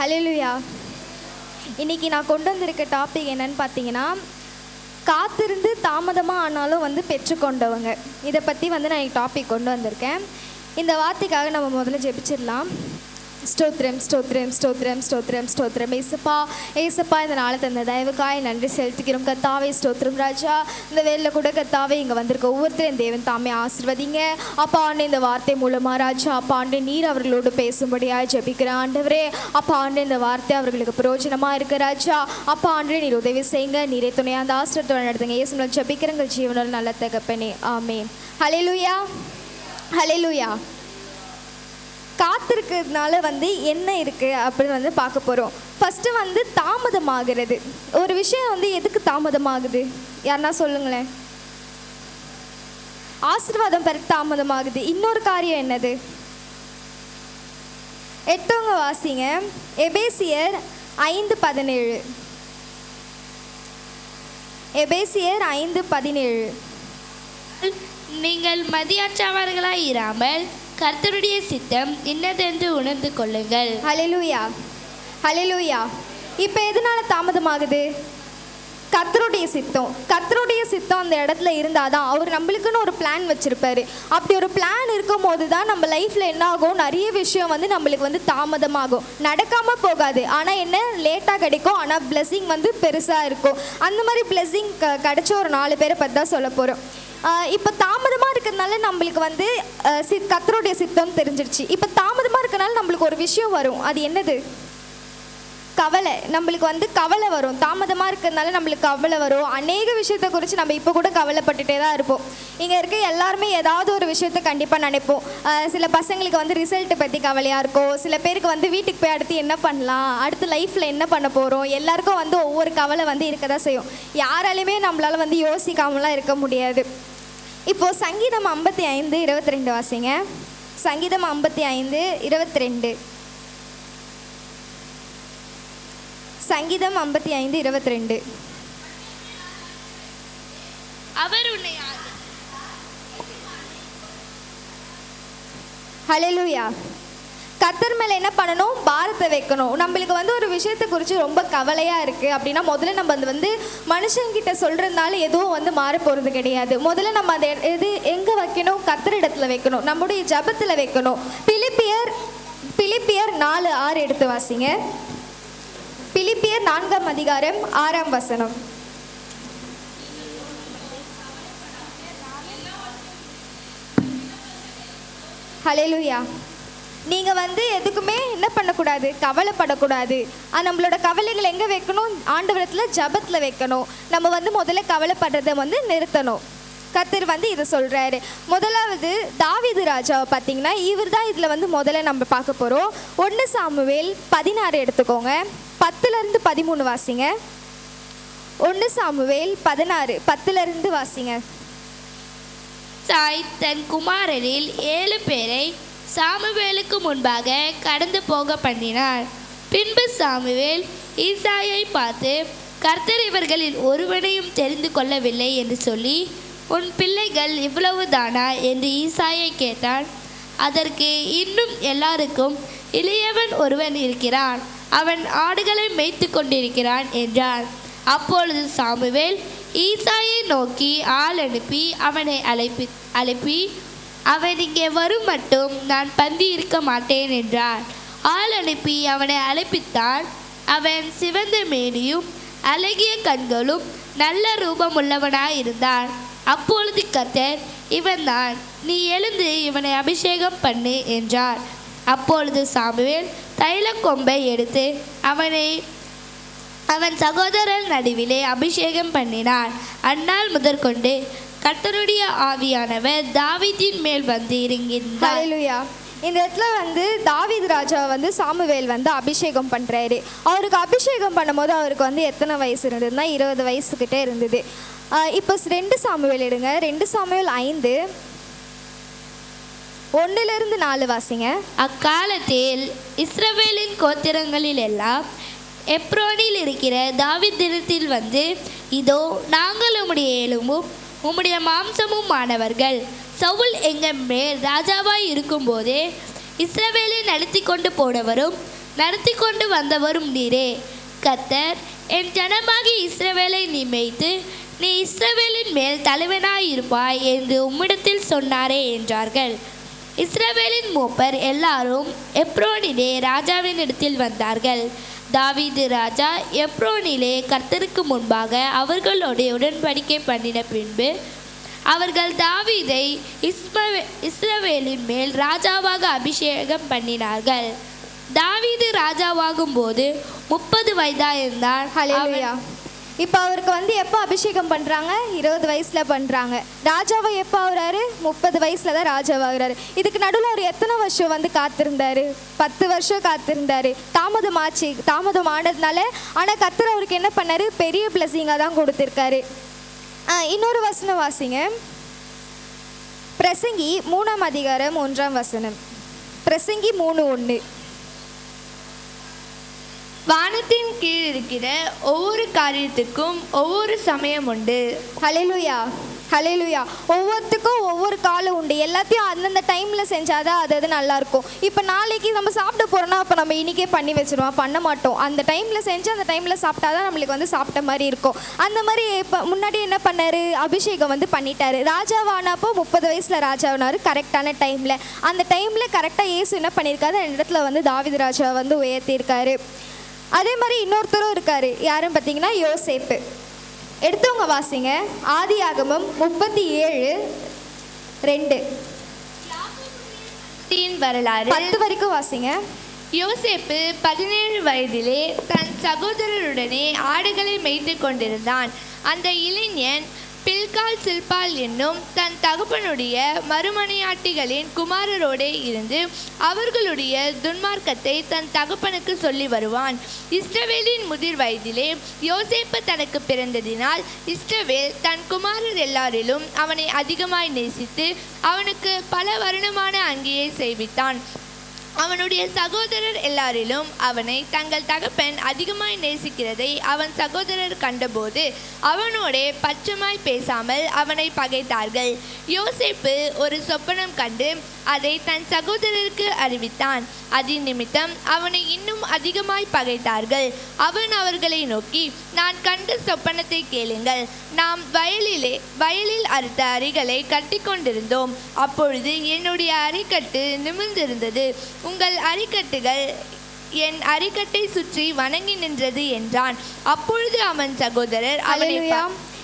ஹல்லேலூயா. இன்றைக்கி நான் கொண்டு வந்திருக்க டாபிக் என்னன்னு பார்த்தீங்கன்னா, காத்திருந்து தாமதமாக ஆனாலும் பெற்றுக்கொண்டவங்க. இதை பற்றி நான் டாபிக் கொண்டு வந்திருக்கேன். இந்த வார்த்தைக்காக நம்ம முதல்ல ஜெபிச்சிடலாம். ஸ்தோத்திரம் ஸ்தோத்திரம் ஸ்தோத்திரம் ஸ்தோத்திரம் ஸ்தோத்திரம். ஏசப்பா ஏசப்பா, இந்த நாளை தந்த தயவுக்காய் நன்றி செலுத்திக்கிறோம் கர்த்தாவே. ஸ்தோத்திரம் ராஜா. இந்த வேலையில் கூட கர்த்தாவே இங்கே வந்திருக்க ஒவ்வொருத்தரும் தேவன் தாமே ஆசீர்வதிங்க அப்பா. ஆண்டு இந்த வார்த்தை மூலமாக ராஜா அப்பா ஆண்டு நீர் அவர்களோடு பேசும்படியாக ஜெபிக்கிறேன் ஆண்டவரே. அப்பா ஆண்டு இந்த வார்த்தை அவர்களுக்கு பிரயோஜனமாக இருக்க ராஜா அப்பா ஆண்டு நீர் உதவி செய்யுங்க. நீரே துணையாக அந்த ஆசிரியத்தோடு நடத்துங்க. இயேசுவில் ஜெபிக்கிறங்கள் ஜீவனோடு நல்ல தகப்பனே, ஆமென். ஹல்லேலூயா ஹல்லேலூயா. காத்திருக்கிறதுனால என்ன இருக்குது அப்படின்னு பார்க்க போகிறோம். ஃபஸ்ட்டு தாமதமாகிறது. ஒரு விஷயம் எதுக்கு தாமதமாகுது யாருன்னா சொல்லுங்களேன். ஆசீர்வாதம் பெற தாமதமாகுது. இன்னொரு காரியம் என்னது? 8 வாசிங்க. எபேசியர் 5:17. எபேசியர் 5:17. நீங்கள் மதியாற்றவர்களாய் இராமல் கர்த்தருடைய சித்தம் இன்னதென்று உணர்ந்து கொள்ளுங்கள். ஹல்லேலூயா ஹல்லேலூயா. இப்போ எதனால தாமதமாகுது? கர்த்தருடைய சித்தம். கர்த்தருடைய சித்தம் அந்த இடத்துல இருந்தால் தான் அவர் நம்மளுக்குன்னு ஒரு பிளான் வச்சுருப்பாரு. அப்படி ஒரு பிளான் இருக்கும் போது தான் நம்ம லைஃப்பில் என்ன ஆகும், நிறைய விஷயம் நம்மளுக்கு தாமதமாகும். நடக்காமல் போகாது, ஆனால் என்ன லேட்டாக கிடைக்கும், ஆனால் பிளெஸ்ஸிங் பெருசாக இருக்கும். அந்த மாதிரி பிளெஸ்ஸிங் கிடைச்ச ஒரு 4 பேரை பற்றி தான் சொல்ல போகிறோம். இப்போ தாமதமாக இருக்கிறதுனால நம்மளுக்கு கர்த்தருடைய சித்தம் தெரிஞ்சிருச்சு. இப்போ தாமதமாக இருக்கிறதுனால நம்மளுக்கு ஒரு விஷயம் வரும். அது என்னது? கவலை. நம்மளுக்கு கவலை வரும். தாமதமாக இருக்கிறதுனால நம்மளுக்கு கவலை வரும். அநேக விஷயத்தை குறித்து நம்ம இப்போ கூட கவலைப்பட்டுட்டே தான் இருப்போம். இங்கே இருக்க எல்லாருமே ஏதாவது ஒரு விஷயத்தை கண்டிப்பாக நினைப்போம். சில பசங்களுக்கு ரிசல்ட்டை பற்றி கவலையாக இருக்கும். சில பேருக்கு வீட்டுக்கு போய் அடுத்து என்ன பண்ணலாம், அடுத்து லைஃப்பில் என்ன பண்ண போகிறோம், எல்லாருக்கும் ஒவ்வொரு கவலை இருக்க தான் செய்யும். யாராலையுமே நம்மளால் யோசிக்காமலாம் இருக்க முடியாது. இப்போது சங்கீதம் 55:22 வாசிங்க. சங்கீதம் 55:22. சங்கீதம் 55:22. அவர் உன்னை ஹல்லேலூயா. கர்த்தர் மேலே என்ன பண்ணணும்? பாரத்தை வைக்கணும். நம்மளுக்கு ஒரு விஷயத்தை குறித்து ரொம்ப கவலையாக இருக்குது அப்படின்னா முதல்ல நம்ம மனுஷங்கிட்ட சொல்கிறதுனால எதுவும் மாற போகிறது கிடையாது. முதல்ல நம்ம அந்த எங்கே வைக்கணும்? கர்த்தர் இடத்துல வைக்கணும். நம்முடைய ஜபத்தில் வைக்கணும். பிலிப்பியர் 4:6 எடுத்து வாசிங்க. பிலிப்பியர் 4:6. ஹல்லேலூயா. நீங்கள் எதுக்குமே என்ன பண்ணக்கூடாது? கவலைப்படக்கூடாது. நம்மளோட கவலைகள் எங்கே வைக்கணும்? ஆண்டவரத்தில் ஜபத்தில் வைக்கணும். நம்ம முதல்ல கவலைப்படுறதை நிறுத்தணும். கர்த்தர் இதை சொல்கிறாரு. முதலாவது தாவீது ராஜாவை பார்த்தீங்கன்னா இவர் தான் இதில் முதல்ல நம்ம பார்க்க போகிறோம். 1 சாமுவேல் 16 எடுத்துக்கோங்க. 10-13 வாசிங்க. 1 சாமுவேல் 16 10 வாசிங்க. சாய் தன் குமாரரில் 7 பேரை சாமுவேலுக்கு முன்பாக கடந்து போக பண்ணினார். பின்பு சாமுவேல் ஈசாயை பார்த்து, கர்த்தர் இவர்களில் ஒருவனையும் தெரிந்து கொள்ளவில்லை என்று சொல்லி, உன் பிள்ளைகள் இவ்வளவுதானா என்று ஈசாயை கேட்டான். அதற்கு, இன்னும் எல்லாருக்கும் இளையவன் ஒருவன் இருக்கிறான், அவன் ஆடுகளை மேய்த்து கொண்டிருக்கிறான் என்றார். அப்பொழுது சாமுவேல் ஈசாயை நோக்கி ஆள் அனுப்பி அவனை அழைப்பி அவன் இங்கே வரும் மட்டும் நான் பந்தி இருக்க மாட்டேன் என்றார். ஆள் அனுப்பி அவனை அழைப்பித்தான். அவன் சிவந்த மேனியும் அழகிய கண்களும் நல்ல ரூபமுள்ளவனாயிருந்தான். அப்பொழுது கர்த்தர், இவன் தான், நீ எழுந்து இவனை அபிஷேகம் பண்ணு என்றார். அப்பொழுது சாமுவேல் தைலக்கொம்பை எடுத்து அவன் சகோதரர் நடுவிலே அபிஷேகம் பண்ணினார். அந்நாள் முதற்கொண்டு கர்த்தருடைய ஆவியானவர் தாவீதின் மேல் இறங்கினார். ஹல்லேலூயா. இந்த இடத்துல தாவீது ராஜா சாமுவேல் அபிஷேகம் பண்ணுறாரு. அவருக்கு அபிஷேகம் பண்ணும்போது அவருக்கு எத்தனை வயசு இருந்ததுன்னா 20 வயசுக்கிட்ட இருந்தது. இப்போ 2 சாமுவேல் எடுங்க. 2 சாமுவேல் 5 1-4 வாசிங்க. அக்காலத்தில் இஸ்ரவேலின் கோத்திரங்களில் எல்லாம் எப்ரோனில் இருக்கிற தாவீதினிடத்தில் இதோ நாங்கள் உம்முடைய எலும்பும் உம்முடைய மாம்சமும் மாணவர்கள். சவுல் எங்கள் மேல் ராஜாவாய் இருக்கும்போதே இஸ்ரவேலை நடத்தி கொண்டு போனவரும் நடத்தி கொண்டு வந்தவரும் நீரே. கர்த்தர், என் ஜனமாகி இஸ்ரவேலை நீ மேய்த்து நீ இஸ்ரவேலின் மேல் தலைவனாயிருப்பாய் என்று உம்மிடத்தில் சொன்னாரே என்றார்கள். இஸ்ரவேலின் மூப்பர் எல்லாரும் எப்ரோனிலே ராஜாவின் இடத்தில் வந்தார்கள். தாவீது ராஜா எப்ரோனிலே கர்த்தருக்கு முன்பாக அவர்களோடு உடன்படிக்கை பண்ணின பின்பு அவர்கள் தாவீதை இஸ்ரவேலின் மேல் ராஜாவாக அபிஷேகம் பண்ணினார்கள். தாவீது ராஜாவாகும் போது 30 வயதாயிருந்தான். ஹல்லேலூயா. இப்போ அவருக்கு வந்து எப்போ அபிஷேகம் பண்ணுறாங்க? 20 வயசில் பண்ணுறாங்க. ராஜாவை எப்போ ஆகுறாரு? 30 வயசில் தான் ராஜாவாகிறாரு. இதுக்கு நடுவில் அவர் எத்தனை வருஷம் வந்து காத்திருந்தாரு? 10 வருஷம் காத்திருந்தாரு. தாமதம் ஆனதுனால, ஆனால் கர்த்தர் அவருக்கு என்ன பண்ணாரு? பெரிய பிளஸிங்காக தான் கொடுத்துருக்காரு. இன்னொரு வசனம் வாசிங்க. பிரசங்கி 3ஆம் அதிகாரம் 1ஆம் வசனம். பிரசங்கி 3:1. வானத்தின் கீழ் இருக்கிற ஒவ்வொரு காரியத்துக்கும் ஒவ்வொரு சமயம் உண்டு. ஹல்லேலூயா, ஹல்லேலூயா. ஒவ்வொருத்துக்கும் ஒவ்வொரு காலம் உண்டு. எல்லாத்தையும் அந்தந்த டைமில் செஞ்சாதான் அது நல்லாயிருக்கும். இப்போ நாளைக்கு நம்ம சாப்பிட போகிறோன்னா அப்போ நம்ம இன்றைக்கே பண்ணி வச்சுருவோம், பண்ண மாட்டோம். அந்த டைமில் செஞ்சு அந்த டைமில் சாப்பிட்டா தான் நம்மளுக்கு வந்து சாப்பிட்ட மாதிரி இருக்கும். அந்த மாதிரி இப்போ முன்னாடி என்ன பண்ணார்? அபிஷேகம் வந்து பண்ணிட்டாரு. ராஜாவானப்போ 30 வயசில் ராஜாவானார், கரெக்டான டைமில். அந்த டைமில் கரெக்டாக இயேசு என்ன பண்ணியிருக்காரு? அந்த இடத்துல வந்து தாவீது ராஜா வந்து உயர்த்தியிருக்காரு. அதே மாதிரி இன்னொருத்தரும் இருக்கார். யாருன்னு பார்த்தீங்கன்னா யோசேப்பு. எடுத்தவங்க வாசிங்க. ஆதியாகமம் 37:2 வரலாறு 10 வரைக்கும் வாசிங்க. யோசேப்பு 17 வயதிலே தன் சகோதரருடனே ஆடுகளை மேய்த்து கொண்டிருந்தான். அந்த இளைஞன் பில்கால் சில்பால் என்னும் தன் தகப்பனுடைய மறுமனையாட்டிகளின் குமாரரோடே இருந்து அவர்களுடைய துன்மார்க்கத்தை தன் தகப்பனுக்கு சொல்லி வருவான். இஸ்ரவேலின் முதிர் வயதிலே யோசேப்பு தனக்கு பிறந்ததினால் இஸ்ரவேல் தன் குமாரர் எல்லாரிலும் அவனை அதிகமாய் நேசித்து அவனுக்கு பல வருணமான அங்கியை செய்வித்தான். அவனுடைய சகோதரர் எல்லாரிலும் அவனை தங்கள் தகப்பன் அதிகமாய் நேசிக்கிறதை அவன் சகோதரர் கண்டபோது அவனோடே பச்சமாய் பேசாமல் அவனை பகைத்தார்கள். யோசேப்பு ஒரு சொப்பனம் கண்டு அதை தன் சகோதரருக்கு அறிவித்தான். அதன் நிமித்தம் அவனை இன்னும் அதிகமாய் பகைத்தார்கள். அவன் அவர்களை நோக்கி, நான் கண்ட சொப்பனத்தை கேளுங்கள். நாம் வயலில் அறுத்த அரிகளை கட்டி கொண்டிருந்தோம். அப்பொழுது என்னுடைய அரிக்கட்டு நிமிர்ந்திருந்தது. உங்கள் அரிக்கட்டுகள் என் அரிக்கட்டை சுற்றி வணங்கி நின்றது என்றான். அப்பொழுது அவன் சகோதரர்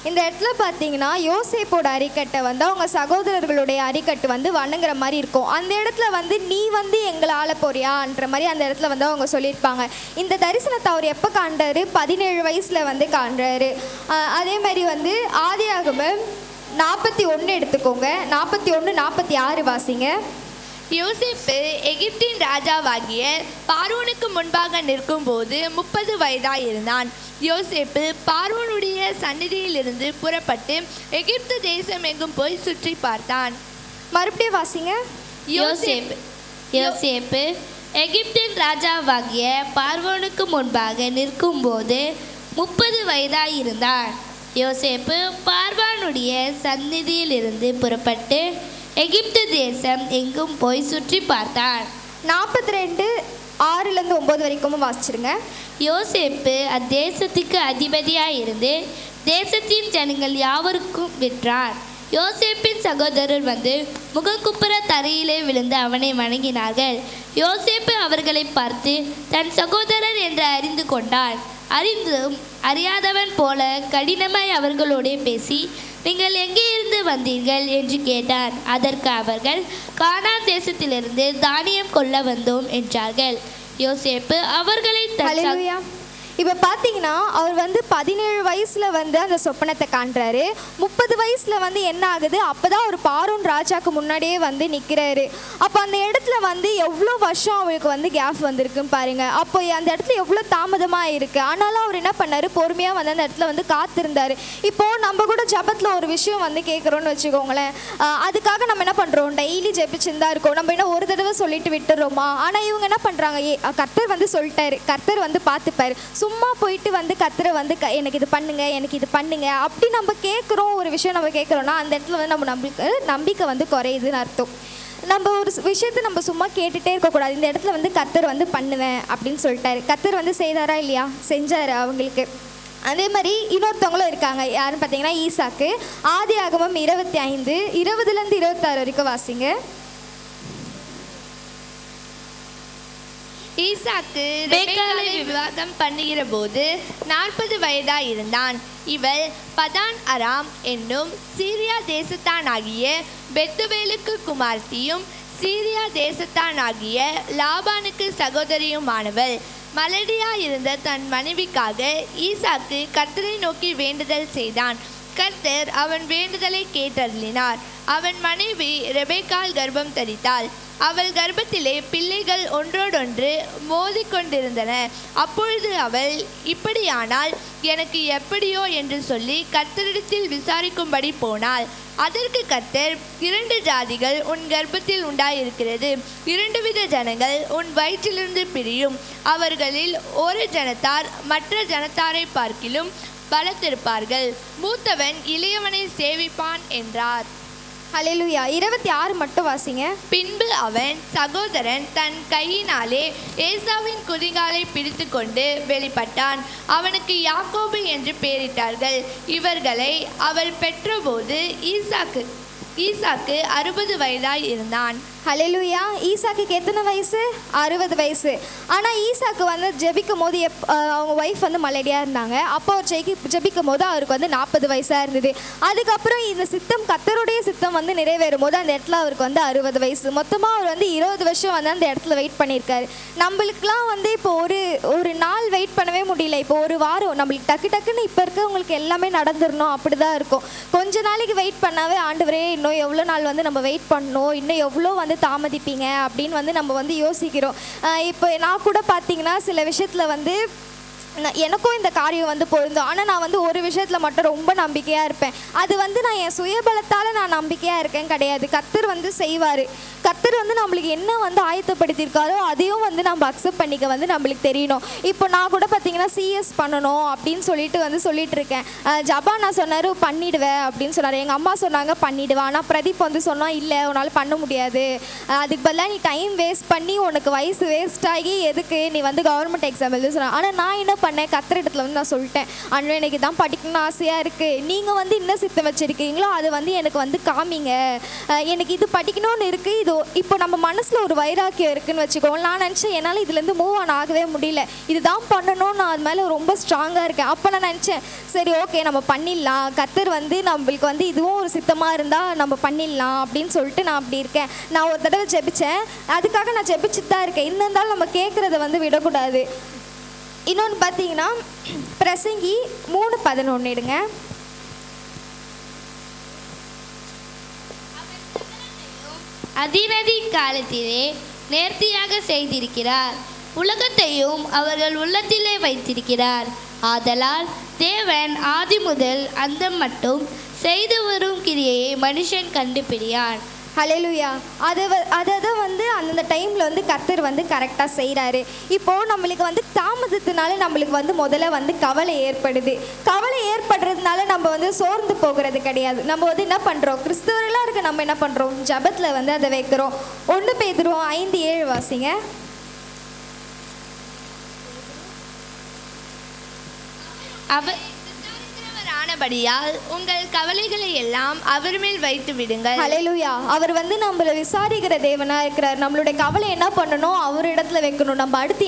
இந்த இடத்துல பார்த்தீங்கன்னா யோசேப்போட அரிக்கட்டை வந்து அவங்க சகோதரர்களுடைய அரிக்கட்டு வந்து வணங்குற மாதிரி இருக்கும். அந்த இடத்துல வந்து நீ வந்து எங்களை ஆள போறியான்ற மாதிரி அந்த இடத்துல வந்து அவங்க சொல்லியிருப்பாங்க. இந்த தரிசனத்தை அவர் எப்போ காண்றாரு? 17 வயசில் வந்து காண்றாரு. அதே மாதிரி வந்து ஆதியாகமம் 41 எடுத்துக்கோங்க. 41-46 வாசிங்க. யோசேப்பு எகிப்தின் ராஜாவாகிய பார்வோனுக்கு முன்பாக நிற்கும் போது 30 வயதாயிருந்தான். யோசேப்பு பார்வோனுடைய சந்நிதியிலிருந்து புறப்பட்டு எகிப்து தேசம் எங்கும் போய் சுற்றி பார்த்தான். மறுபடியும் வாசிங்க. யோசேப்பு எகிப்தின் ராஜாவாகிய பார்வோனுக்கு முன்பாக நிற்கும்போது 30 வயதாயிருந்தான். யோசேப்பு பார்வோனுடைய சந்நிதியிலிருந்து புறப்பட்டு எகிப்து தேசம் எங்கும் போய் சுற்றி பார்த்தான். 42:6-9 வரைக்கும் வாசிச்சிருங்க. யோசேப்பு அத்தேசத்துக்கு அதிபதியாக இருந்து தேசத்தின் ஜனங்கள் யாவருக்கும் விற்றார். யோசேப்பின் சகோதரர் வந்து முகங்குப்புற தரையிலே விழுந்து அவனை வணங்கினார்கள். யோசேப்பு அவர்களை பார்த்து தன் சகோதரர் என்று அறிந்து கொண்டான். அறிந்தும் அறியாதவன் போல கடினமாய் அவர்களோடே பேசி, நீங்கள் எங்கே இருந்து வந்தீர்கள் என்று கேட்டான். அதற்கு அவர்கள், கானான் தேசத்திலிருந்து தானியம் கொள்ள வந்தோம் என்றார்கள். யோசேப்பு அவர்களை இப்போ பார்த்தீங்கன்னா அவர் வந்து 17 வயசில் வந்து அந்த சொப்பனத்தை காண்றாரு. 30 வயசில் வந்து என்ன ஆகுது? அப்போ தான் அவர் பார்வோன் ராஜாவுக்கு முன்னாடியே வந்து நிற்கிறாரு. அப்போ அந்த இடத்துல வந்து எவ்வளோ வருஷம் அவருக்கு வந்து கேப் வந்திருக்குன்னு பாருங்கள். அப்போ அந்த இடத்துல எவ்வளோ தாமதமாக இருக்குது. ஆனாலும் அவர் என்ன பண்ணார்? பொறுமையாக வந்து அந்த இடத்துல வந்து காத்திருந்தார். இப்போது நம்ம கூட ஜபத்தில் ஒரு விஷயம் வந்து கேட்குறோன்னு வச்சுக்கோங்களேன். அதுக்காக நம்ம என்ன பண்ணுறோம்? டெய்லி ஜெபிச்சுன்னு தான் இருக்கோம். நம்ம என்ன ஒரு தடவை சொல்லிட்டு விட்டுறோமா? ஆனால் இவங்க என்ன பண்ணுறாங்க? கர்த்தர் வந்து சொல்லிட்டாரு, கர்த்தர் வந்து பார்த்துப்பாரு. சும்மா போயிட்டு வந்து கர்த்தரை வந்து எனக்கு இது பண்ணுங்க, எனக்கு இது பண்ணுங்க அப்படி நம்ம கேட்குறோம். ஒரு விஷயம் நம்ம கேட்குறோன்னா அந்த இடத்துல வந்து நம்ம நம்பிக்கை வந்து குறையுதுன்னு அர்த்தம். நம்ம ஒரு விஷயத்தை நம்ம சும்மா கேட்டுகிட்டே இருக்கக்கூடாது. இந்த இடத்துல வந்து கர்த்தர் வந்து பண்ணுவேன் அப்படின்னு சொல்லிட்டாரு. கர்த்தர் வந்து செய்தாரா இல்லையா? செஞ்சார் அவங்களுக்கு. அதே மாதிரி இன்னொருத்தவங்களும் இருக்காங்க. யாருன்னு பார்த்தீங்கன்னா ஈசாக்கு. ஆதியாகமம் 25 20 26 வரைக்கும் வாசிங்க. ஈசாக்கு ரெபெக்காளை விவாகம் பண்ணுகிற போது 40 வயதாய் இருந்தான். இவள் பதான் அராம் என்னும் சீரியா தேசத்தானாகிய பெத்துவேலுக்கு குமார்த்தியும் சீரியா தேசத்தானாகிய லாபானுக்கு சகோதரியுமானவள். மலடியா இருந்த தன் மனைவிக்காக ஈசாக்கு கர்த்தரை நோக்கி வேண்டுதல் செய்தான். கர்த்தர் அவன் வேண்டுதலை கேட்டருளினார். அவன் மனைவி ரெபெக்காள் கர்ப்பம் தரித்தாள். அவள் கர்ப்பத்திலே பிள்ளைகள் ஒன்றோடொன்று மோதிக்கொண்டிருந்தன. அப்பொழுது அவள், இப்படியானால் எனக்கு எப்படியோ என்று சொல்லி கர்த்தரிடத்தில் விசாரிக்கும்படி போனாள். அதற்கு கர்த்தர், 2 ஜாதிகள் உன் கர்ப்பத்தில் உண்டாயிருக்கிறது, 2 வித ஜனங்கள் உன் வயிற்றிலிருந்து பிரியும். அவர்களில் ஒரு ஜனத்தார் மற்ற ஜனத்தாரை பார்க்கிலும் பலத்திருப்பார்கள். மூத்தவன் இளையவனை சேவிப்பான் என்றார். ஹல்லேலூயா. 26 மட்டும் வாசிங்க. பின்பு அவன் சகோதரன் தன் கையினாலே ஏசாவின் குதிகாலை பிடித்து கொண்டு வெளிப்பட்டான். அவனுக்கு யாக்கோபு என்று பெயரிட்டார்கள். இவர்களை அவள் பெற்றபோது ஈசாக்கு 60 வயதாய் இருந்தான். ஹல்லேலூயா. ஈசாக்குக்கு எத்தனை வயசு? 60 வயசு. ஆனால் ஈசாக்கு வந்து ஜெபிக்கும் போது அவங்க ஒய்ஃப் வந்து மலடியாக இருந்தாங்க. அப்போ அவர் ஜெபிக்கும் போது அவருக்கு வந்து 40 வயசாக இருந்தது. அதுக்கப்புறம் இந்த சித்தம், கர்த்தருடைய சித்தம் வந்து நிறைவேறும் போது அந்த இடத்துல அவருக்கு வந்து 60 வயசு. மொத்தமாக அவர் வந்து 20 வருஷம் வந்து அந்த இடத்துல வெயிட் பண்ணியிருக்காரு. நம்மளுக்குலாம் வந்து இப்போ ஒரு நாள் வெயிட் பண்ணவே முடியல. இப்போ ஒரு வாரம் நம்மளுக்கு டக்குன்னு இப்போ இருக்கவங்களுக்கு எல்லாமே நடந்துடணும், அப்படி தான் இருக்கும். கொஞ்ச நாளைக்கு வெயிட் பண்ணாவே ஆண்டவரே இன்னும் எவ்வளோ நாள் வந்து நம்ம வெயிட் பண்ணணும், இன்னும் எவ்வளோ வந்து தாமதிப்பீங்க அப்படின்னு வந்து நம்ம வந்து யோசிக்கிறோம். இப்போ நான் கூட பார்த்தீங்கன்னா சில விஷயத்தில் வந்து எனக்கும் இந்த காரியம் வந்து பொருந்தும். ஆனால் நான் வந்து ஒரு விஷயத்தில் மட்டும் ரொம்ப நம்பிக்கையாக இருப்பேன். அது வந்து நான் என் சுயபலத்தால் நான் நம்பிக்கையாக இருக்கேன் கிடையாது. கர்த்தர் வந்து செய்வார். கர்த்தர் வந்து நம்மளுக்கு என்ன வந்து ஆயத்தப்படுத்தியிருக்காரோ அதையும் வந்து நம்ம அக்செப்ட் பண்ணிக்க வந்து நம்மளுக்கு தெரியணும். இப்போ நான் கூட பார்த்தீங்கன்னா சிஎஸ் பண்ணணும் அப்படின்னு சொல்லிட்டு இருக்கேன். ஜபா நான் சொன்னார் பண்ணிடுவேன் அப்படின்னு சொன்னார். எங்கள் அம்மா சொன்னாங்க பண்ணிடுவேன். ஆனால் பிரதீப் வந்து சொன்னால் இல்லை உன்னால் பண்ண முடியாது, அதுக்கு பதிலாக நீ டைம் வேஸ்ட் பண்ணி உனக்கு வயசு வேஸ்ட் ஆகி எதுக்கு நீ வந்து கவர்மெண்ட் எக்ஸாம் எழுத சொன்னாங்க. ஆனால் நான் என்ன பண்ணேன், கர்த்தர் இடத்துல வந்து நான் சொல்லிட்டேன், அண்ணன் எனக்கு தான் படிக்கணும்னு ஆசையாக இருக்குது, நீங்கள் வந்து என்ன சித்தம் வச்சுருக்கீங்களோ அது வந்து எனக்கு வந்து காமிங்க, எனக்கு இது படிக்கணும்னு இருக்குது. இது இப்போ நம்ம மனசில் ஒரு வைராக்கியம் இருக்குதுன்னு வச்சுக்கோங்க. நான் நினச்சேன் என்னால் இதுலேருந்து மூவ் ஆன் ஆகவே முடியல, இதுதான் பண்ணணும்னு நான் அது மேலே ரொம்ப ஸ்ட்ராங்காக இருக்கேன். அப்போ நான் நினச்சேன் சரி ஓகே நம்ம பண்ணிடலாம், கர்த்தர் வந்து நம்மளுக்கு வந்து இதுவும் ஒரு சித்தமாக இருந்தால் நம்ம பண்ணிடலாம் அப்படின்னு சொல்லிட்டு நான் அப்படி இருக்கேன். நான் ஒரு தடவை ஜெபித்தேன், அதுக்காக நான் ஜெபிச்சுட்டு தான் இருக்கேன். இருந்தாலும் நம்ம கேட்குறத வந்து விடக்கூடாது. இன்னொன்று பார்த்தீங்கன்னா பிரசங்கி 3:11 எடுங்க. அதினதி காலத்திலே நேர்த்தியாக செய்திருக்கிறார், உலகத்தையும் அவர்கள் உள்ளத்திலே வைத்திருக்கிறார். ஆதலால் தேவன் ஆதி முதல் அந்தம் மட்டும் செய்து வரும் கிரியையை மனுஷன் கண்டுபிடியான். ஹல்லேலூயா. அதை வந்து அந்தந்த டைமில் வந்து கர்த்தர் வந்து கரெக்டாக செய்கிறாரு. இப்போது நம்மளுக்கு வந்து தாமதத்தினால நம்மளுக்கு வந்து முதல்ல வந்து கவலை ஏற்படுது. கவலை ஏற்படுறதுனால நம்ம வந்து சோர்ந்து போகிறது கிடையாது. நம்ம வந்து என்ன பண்ணுறோம், கிறிஸ்தவர்களாக இருக்க நம்ம என்ன பண்ணுறோம், ஜபத்தில் வந்து அதை வைக்கிறோம். 1 பேதுரு 5:7 வாசிங்க. ஆனபடியால் உங்கள் கவலைகளை எல்லாம் அவர் மேல் வைத்து விடுங்கள். ஹல்லேலூயா. அவர் வந்து நம்மளை விசாரிக்கிற தேவனா இருக்கிறார். நம்மளுடைய கவலை என்ன பண்ணணும், அவர் இடத்துல வைக்கணும். நம்ம அடுத்து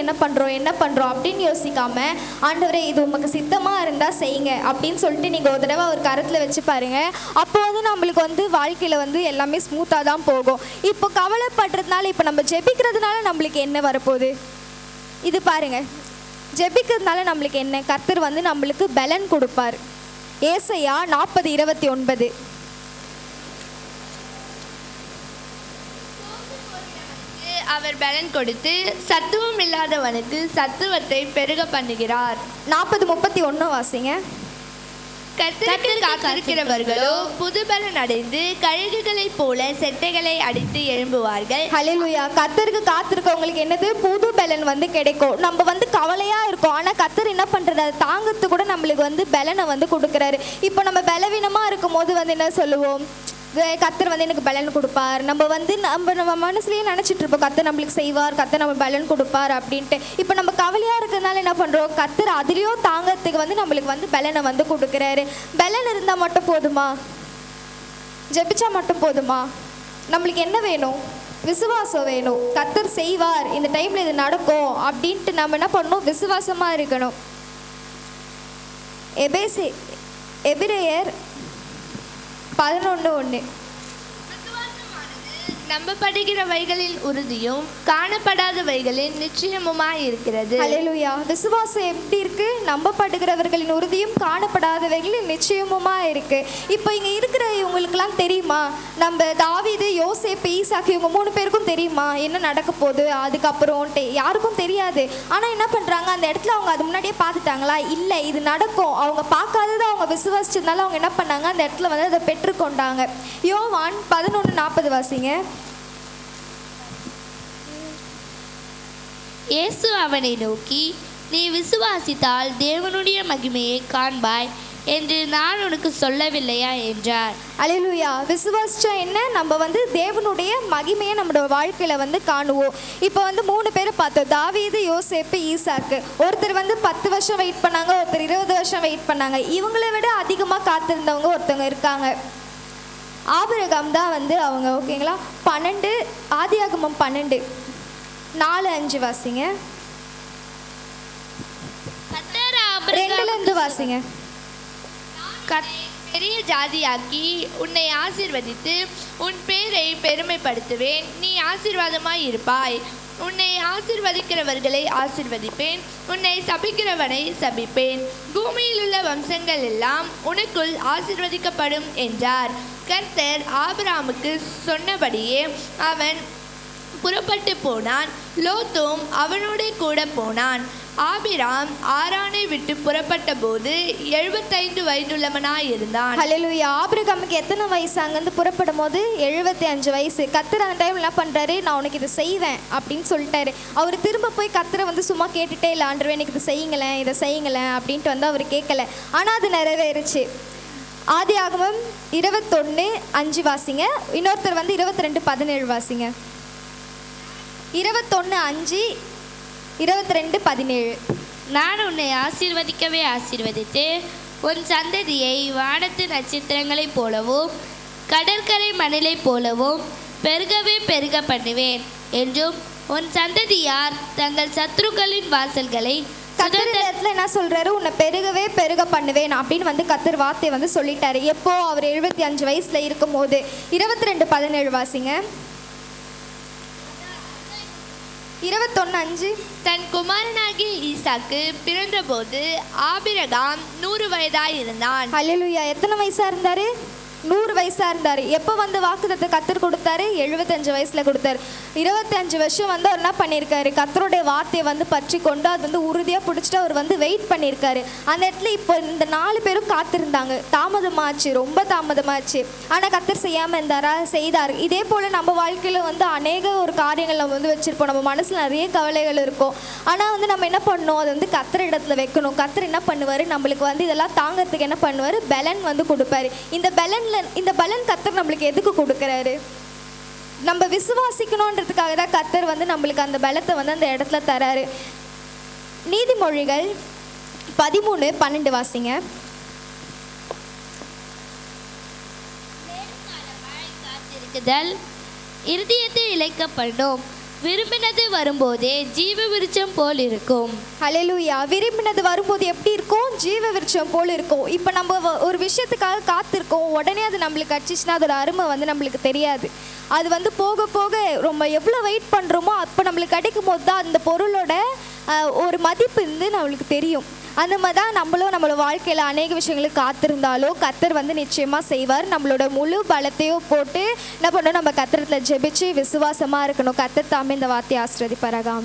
என்ன பண்ணுறோம் அப்படின்னு யோசிக்காம, ஆண்டவரே இது உமக்கு சித்தமா இருந்தா செய்யுங்க அப்படின்னு சொல்லிட்டு நீங்க ஒரு தடவை ஒரு கருத்துல வச்சு பாருங்க. அப்போ வந்து நம்மளுக்கு வந்து வாழ்க்கையில வந்து எல்லாமே ஸ்மூத்தா தான் போகும். இப்போ கவலைப்படுறதுனால, இப்போ நம்ம ஜெபிக்கிறதுனால நம்மளுக்கு என்ன வரப்போகுது, இது பாருங்க. ஜெபிக்கிறதுனால நம்மளுக்கு என்ன, கர்த்தர் வந்து நம்மளுக்கு பலன் கொடுப்பார். ஏசாயா 40:29. அவர் பலன் கொடுத்து சத்துவம் இல்லாதவனுக்கு சத்துவத்தை பெருக பண்ணுகிறார். 40:31 வாசிங்க. கர்த்தருக்கு காத்திருக்கிறவர்களோ புதுபலன் அடைந்து கழுகுகளைப் போல செட்டைகளை அடித்து எழும்புவார்கள். ஹல்லேலூயா. கர்த்தருக்கு காத்திருக்கவங்களுக்கு என்னது, புது பலன் வந்து கிடைக்கும். நம்ம வந்து கவலையா இருக்கோம், ஆனா கர்த்தர் என்ன பண்றாரு, அதை தாங்கிறது கூட நம்மளுக்கு வந்து பலனை வந்து கொடுக்குறாரு. இப்போ நம்ம பலவீனமா இருக்கும் போது வந்து என்ன சொல்லுவோம், கர்த்தர் வந்து எனக்கு பலன் கொடுப்பார். நம்ம மனசுலேயே நினச்சிட்டு இருப்போம் கர்த்தர் நம்மளுக்கு செய்வார், கர்த்தர் நம்ம பலன் கொடுப்பார் அப்படின்ட்டு. இப்போ நம்ம கவலையாக இருக்கிறதுனால என்ன பண்ணுறோம், கர்த்தர் அதுலேயும் தாங்கிறதுக்கு வந்து நம்மளுக்கு வந்து பலனை வந்து கொடுக்குறாரு. பலன் இருந்தால் மட்டும் போதுமா? ஜெபிச்சா மட்டும் போதுமா? நம்மளுக்கு என்ன வேணும்? விசுவாசம் வேணும். கர்த்தர் செய்வார், இந்த டைமில் இது நடக்கும் அப்படின்ட்டு நம்ம என்ன பண்ணணும், விசுவாசமாக இருக்கணும். எபிரேயர் 11:1. நம்பப்படுகிறவைகளின் உறுதியும் காணப்படாதவைகளின் நிச்சயமுமாய் இருக்கிறது. ஹல்லேலூயா. விசுவாசம் எப்படி இருக்கு? நம்பப்படுகிறவர்களின் உறுதியும் காணப்படாதவைகளின் நிச்சயமுமா இருக்கு. இப்போ இங்க இருக்கிற இவங்களுக்கெல்லாம் தெரியுமா, நம்ம தாவீது, யோசேப்பு, ஈசாக்கு இவங்க 3 பேருக்கும் தெரியுமா என்ன நடக்க போகுது அதுக்கப்புறம்? யாருக்கும் தெரியாது. ஆனா என்ன பண்றாங்க, அந்த இடத்துல அவங்க அது முன்னாடியே பார்த்துட்டாங்களா? இல்லை, இது நடக்கும். அவங்க பார்க்காததை அவங்க விசுவாசிச்சதுனால அவங்க என்ன பண்ணாங்க, அந்த இடத்துல வந்து அதை பெற்றுக்கொண்டாங்க. யோவான் 11:40 வாசிங்க. இயேசு அவனை நோக்கி, நீ விசுவாசித்தால் தேவனுடைய மகிமையை காண்பாய் என்று நான் உனக்கு சொல்லவில்லையா என்றார். அல்லேலூயா. விசுவாசிச்சா என்ன, நம்ம வந்து தேவனுடைய மகிமையை நம்மளோட வாழ்க்கையில வந்து காணுவோம். இப்போ வந்து 3 பேரை பார்த்தோம், தாவீது, யோசேப்பு, ஈசாக்கு. ஒருத்தர் வந்து 10 வருஷம் வெயிட் பண்ணாங்க, ஒருத்தர் 20 வருஷம் வெயிட் பண்ணாங்க. இவங்களை விட அதிகமாக காத்திருந்தவங்க ஒருத்தவங்க இருக்காங்க, ஆபிரகாம் தான் வந்து அவங்க. ஓகேங்களா? 12 ஆதியாகமம் 12:4-5 வாசிங்க. 2 வாசிங்க. பெரிய ஜாதியாக்கி உன்னை ஆசீர்வதித்து உன் பேரை பெருமைப்படுத்துவேன். நீ ஆசீர்வாதமாய் இருப்பாய். உன்னை ஆசீர்வதிக்கிறவர்களை ஆசீர்வதிப்பேன், உன்னை சபிக்கிறவனை சபிப்பேன். பூமியில் உள்ள வம்சங்கள் எல்லாம் உனக்குள் ஆசீர்வதிக்கப்படும் என்றார். கர்த்தர் ஆபிரகாமுக்கு சொன்னபடியே அவன் புறப்பட்டு போனான். லோத்தும் அவனோட கூட போனான். ஆபிராம் ஆரானை விட்டு புறப்பட்ட போது 75 வயதுள்ளவனாய் இருந்தான். ஹல்லேலூயா. ஆபிரகாமுக்கு எத்தனை வயசு? அங்கேருந்து புறப்படும் போது 75 வயசு. கர்த்தர் அந்த டைம் என்ன பண்ணுறாரு, நான் உனக்கு இதை செய்வேன் அப்படின்னு சொல்லிட்டாரு. அவர் திரும்ப போய் கர்த்தரை வந்து சும்மா கேட்டுட்டே இல்லை, ஆண்டவரே எனக்கு இது செய்யுங்களேன், இதை செய்யுங்களேன் அப்படின்ட்டு வந்து அவர் கேட்கல. ஆனால் அது நிறைவேறுச்சு. ஆதியாகமம் 21:5 வாசிங்க. இன்னொருத்தர் வந்து 22:17 வாசிங்க. 21:5, 22:17. நான் உன்னை ஆசீர்வதிக்கவே ஆசீர்வதித்து உன் சந்ததியை வானத்து நட்சத்திரங்களைப் போலவும் கடற்கரை மணலைப் போலவும் பெருகவே பெருக பண்ணுவேன் என்றும் உன் சந்ததியார் தங்கள் சத்துருக்களின் வாசல்களை கர்த்தர் என்ன சொல்றாரு, உன்னை பெருகவே பெருக பண்ணுவேன் அப்படின்னு வந்து கர்த்தர் வார்த்தை வந்து சொல்லிட்டாரு. எப்போ? அவர் 75 வயசுல இருக்கும் போது. 22:17 வாசிங்க. 21:5. தன் குமாரனாகிய ஈசாக்கு பிறந்தபோது ஆபிரகாம் 100 வயதாய் இருந்தான். ஹல்லேலூயா. எத்தனை வயசா இருந்தாரு? 100 வயசா இருந்தார். எப்போ வந்து வாக்குத்தத்தத்தை கர்த்தர் கொடுத்தாரு? 75 வயசுல கொடுத்தாரு. 25 வருஷம் வந்து அவர் என்ன பண்ணியிருக்காரு, கர்த்தருடைய வார்த்தையை வந்து பற்றி கொண்டு அது வந்து உறுதியாக பிடிச்சிட்டு அவர் வந்து வெயிட் பண்ணியிருக்காரு. அந்த இடத்துல இப்போ இந்த 4 பேரும் காத்திருந்தாங்க. தாமதமாச்சு, ரொம்ப தாமதமாச்சு. ஆனால் கர்த்தர் செய்யாமல் இருந்தாரா? செய்தார். இதே போல் நம்ம வாழ்க்கையில் வந்து அநேக ஒரு காரியங்கள் நம்ம வந்து வச்சுருப்போம். நம்ம மனசில் நிறைய கவலைகள் இருக்கும். ஆனால் வந்து நம்ம என்ன பண்ணணும், அதை வந்து கர்த்தர் இடத்துல வைக்கணும். கர்த்தர் என்ன பண்ணுவார், நம்மளுக்கு வந்து இதெல்லாம் தாங்கிறதுக்கு என்ன பண்ணுவார், பலன் வந்து கொடுப்பாரு. இந்த பலன் கர்த்தர் நம்மளுக்கு எதுக்கு கொடுக்குறாரு? நம்ம விசுவாசிக்கணுன்றதுக்காக தான் கர்த்தர் வந்து நம்மளுக்கு அந்த பலத்தை வந்து அந்த இடத்துல தராரு. நீதிமொழிகள் 13:12 வாசிங்க. இருதயத்தை இழைக்கப்படும், விரும்பினது வரும்போதே ஜீவ விருட்சம் போல் இருக்கும். ஹல்லேலூயா. விரும்பினது வரும்போது எப்படி இருக்கும்? ஜீவ விருட்சம் போல் இருக்கும். இப்போ நம்ம ஒரு விஷயத்துக்காக காத்திருக்கோம், உடனே அது நம்மளுக்கு அடிச்சிச்சுன்னா அதோட அருமை வந்து நம்மளுக்கு தெரியாது. அது வந்து போக போக ரொம்ப எவ்வளோ வெயிட் பண்ணுறோமோ அப்போ நம்மளுக்கு கிடைக்கும் போது தான் அந்த பொருளோட ஒரு மதிப்பு வந்து நம்மளுக்கு தெரியும். அந்த மாதிரி தான் நம்மளோட வாழ்க்கையில் அநேக விஷயங்களுக்கு காத்திருந்தாலோ கர்த்தர் வந்து நிச்சயமாக செய்வார். நம்மளோட முழு பலத்தையும் போட்டு என்ன பண்ணணும், நம்ம கர்த்தரத்தில் ஜெபிச்சு விசுவாசமாக இருக்கணும். கர்த்தர் தாமே இந்த வார்த்தையை ஆசீர்வதிப்பாராக.